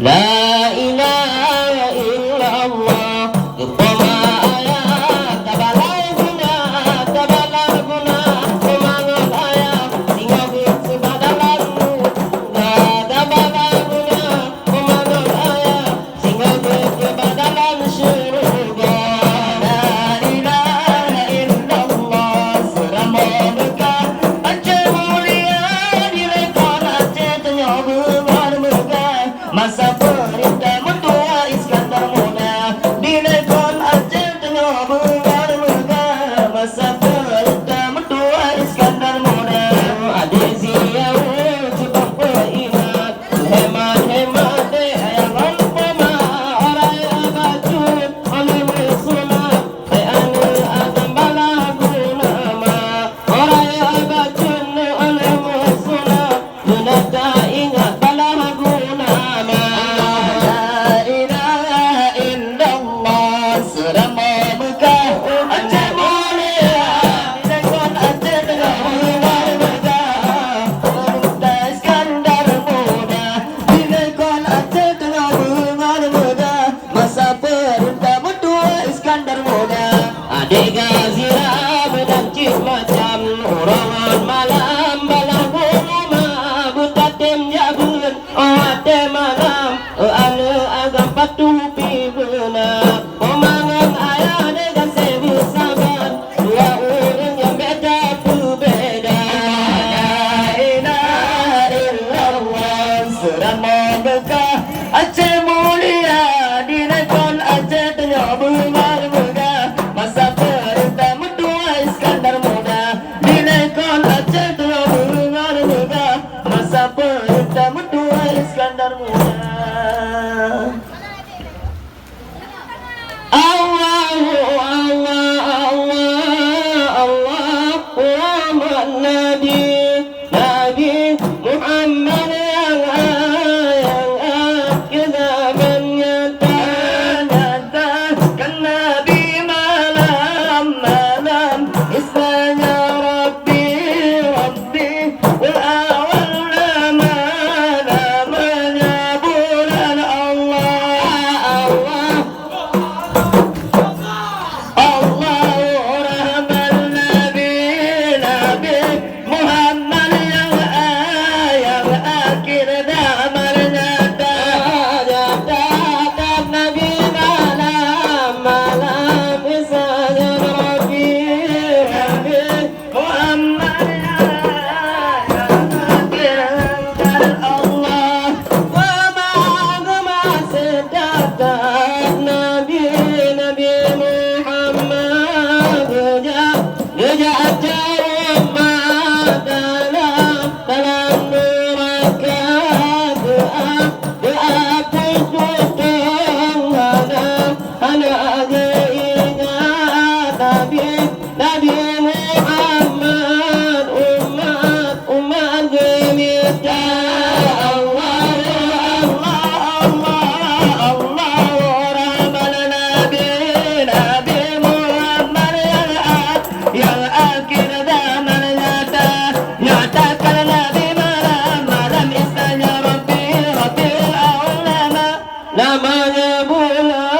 La ilaha illallah. Kepoma ayat tabalai guna kemangun ayat tinggal di sebadalan muda. Tabalai guna kemangun ayat tinggal di sebadalan surga. La ilaha illallah. Serama bekah Aceh mulia direkod Aceh tenyobu megah. Masa perintah mentua Iskandar Muda direkod Aceh tengah bengar megah. Masa perintah mentua Iskandar Muda adik siau cukup beringat hemat-hemat deh ayang alpama orang abacut oleh sunat anu agam balagu nama orang abacut oleh sunat sunat tak ingat balagu nama. La ilaha illallah. Serama bekah Aceh mulia direkod Aceh tengah bengar megah. Pemuda Iskandar Muda direkod Aceh tengah bengar megah. Masa perintah mentua Iskandar Muda adik gazira menancik macam urangan malam balagu nama butatim jabun ate malam anu agam patupi benar. Pemangan ayah dengan sebu sabar dua orang yang beda berbeda. La ilaha illallah. Serama bekah Aceh mulia direkod Aceh tengah bengar megah. Masa perintah mentua Iskandar Muda direkod Aceh tengah bengar megah. Masa perintah mentua Iskandar Muda. Allahu Allah Allah Allah Muhammad Nabi Muhammad yang akhir zaman nyatakan Nabi malam ismanya Rabbi wal awal namanya bulan Allah Rahman Nabi Muhammad yang akhir zaman nyatakan Nabi malam ismanya Rabbi Muhammad yang akhir Allah wa ma'agama sedatan Nabi Muhammad gejak umat dalam nurakat doa putus anak ingat Nabi Muhammad umat gemita Allah Rahman Nabi Muhammad yang akhir zaman nyatakan Nabi malam ismanya Rabbi awal namanya bulan